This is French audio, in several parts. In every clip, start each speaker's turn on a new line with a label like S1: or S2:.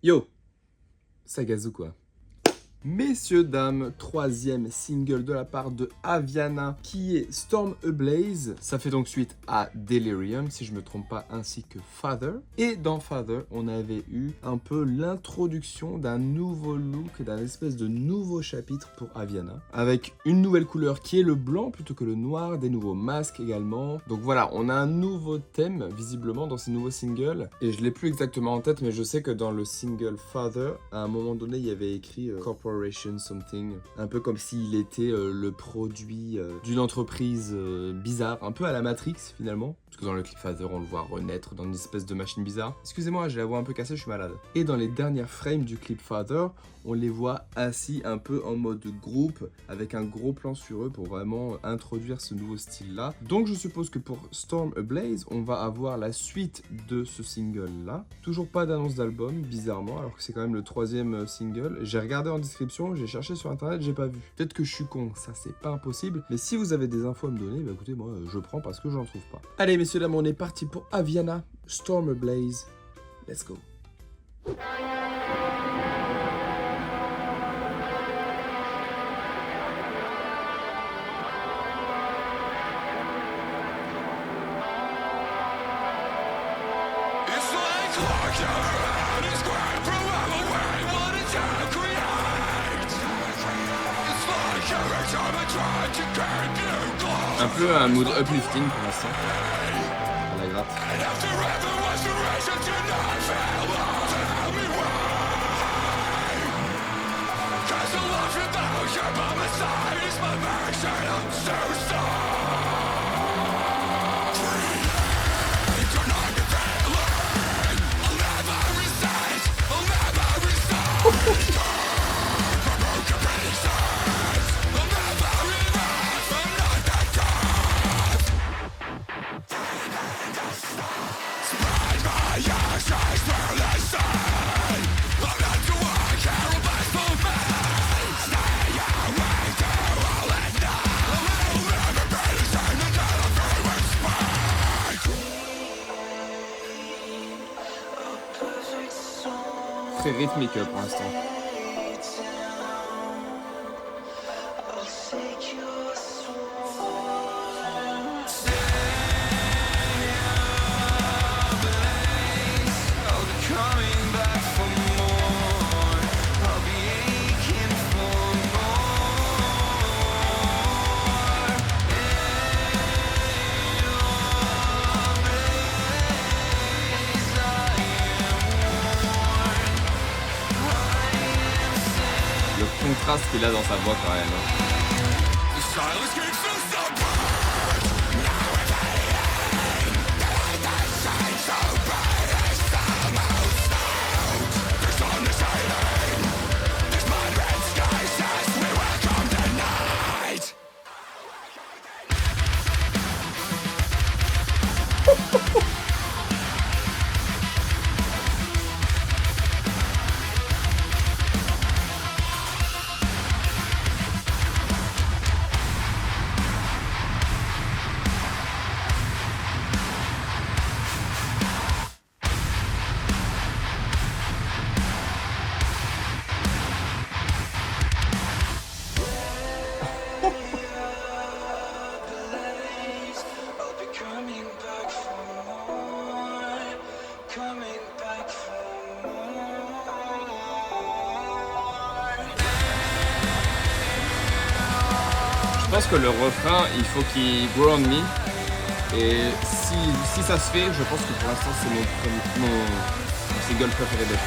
S1: Yo, Sagazu quoi. Messieurs, dames, troisième single de la part de Aviana qui est Storm Ablaze. Ça fait donc suite à Delirium, si je me trompe pas, ainsi que Father. Et dans Father, on avait eu un peu l'introduction d'un nouveau look, d'un espèce de nouveau chapitre pour Aviana. Avec une nouvelle couleur qui est le blanc plutôt que le noir, des nouveaux masques également. Donc voilà, on a un nouveau thème visiblement dans ces nouveaux singles. Et je l'ai plus exactement en tête, mais je sais que dans le single Father, à un moment donné, il y avait écrit Corporation something, un peu comme s'il était le produit d'une entreprise bizarre, un peu à la Matrix finalement, parce que dans le clip Father on le voit renaître dans une espèce de machine bizarre. Excusez-moi, j'ai la voix un peu cassée, je suis malade. Et dans les dernières frames du clip Father, on les voit assis un peu en mode groupe, avec un gros plan sur eux pour vraiment introduire ce nouveau style là. Donc je suppose que pour Storm Ablaze, on va avoir la suite de ce single là. Toujours pas d'annonce d'album, bizarrement, alors que c'est quand même le troisième single. J'ai regardé en description, j'ai cherché sur internet, j'ai pas vu. Peut-être que je suis con, ça c'est pas impossible. Mais si vous avez des infos à me donner, bah écoutez, moi je prends parce que j'en trouve pas. Allez messieurs dames, on est parti pour Aviana, Storm Ablaze. Let's go. Un peu un mood uplifting pour l'instant. À la gratte. Très rythmique pour l'instant. Le contraste qu'il a dans sa voix quand même. Je pense que le refrain, il faut qu'il grow on me. Et si ça se fait, je pense que pour l'instant, c'est mon single préféré de l'année.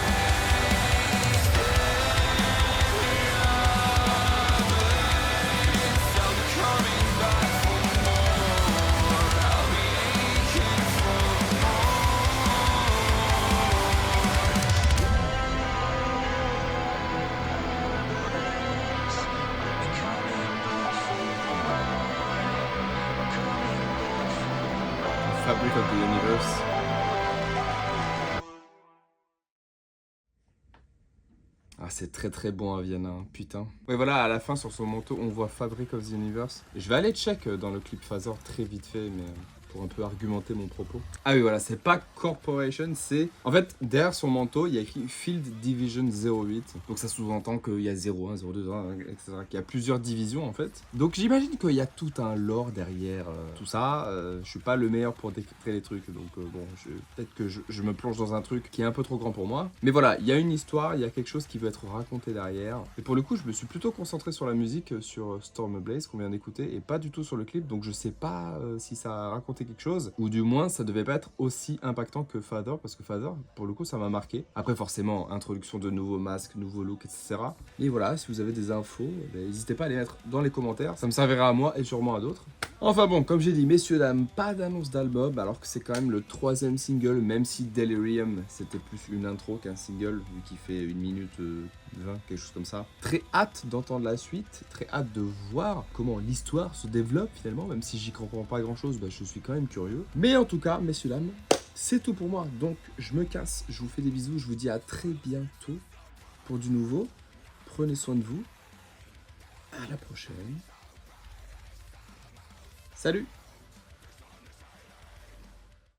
S1: Fabric of the Universe. Ah, c'est très très bon Aviana, hein, putain. Ouais, voilà, à la fin sur son manteau, on voit Fabric of the Universe. Je vais aller check dans le clip Father très vite fait, mais pour un peu argumenter mon propos. Ah oui, voilà, c'est pas Corporation, c'est... En fait, derrière son manteau, il y a écrit Field Division 08. Donc ça sous-entend qu'il y a 01, 02, etc. Qu'il y a plusieurs divisions, en fait. Donc j'imagine qu'il y a tout un lore derrière tout ça. Je suis pas le meilleur pour décrypter les trucs, donc bon, peut-être que je me plonge dans un truc qui est un peu trop grand pour moi. Mais voilà, il y a une histoire, il y a quelque chose qui veut être raconté derrière. Et pour le coup, je me suis plutôt concentré sur la musique, sur Storm Blaze qu'on vient d'écouter, et pas du tout sur le clip. Donc je sais pas si ça a raconté quelque chose, ou du moins ça devait pas être aussi impactant que Father, parce que Father, pour le coup, ça m'a marqué. Après, forcément, introduction de nouveaux masques, nouveaux looks, etc. Et voilà, si vous avez des infos, n'hésitez pas à les mettre dans les commentaires. Ça me servira à moi et sûrement à d'autres. Enfin bon, comme j'ai dit, messieurs, dames, pas d'annonce d'album, alors que c'est quand même le 3e single, même si Delirium, c'était plus une intro qu'un single, vu qu'il fait 1 minute 20, quelque chose comme ça. Très hâte d'entendre la suite, très hâte de voir comment l'histoire se développe finalement, même si j'y comprends pas grand chose, je suis quand même curieux. Mais en tout cas, messieurs, dames, c'est tout pour moi, donc je me casse, je vous fais des bisous, je vous dis à très bientôt pour du nouveau. Prenez soin de vous, à la prochaine. Salut!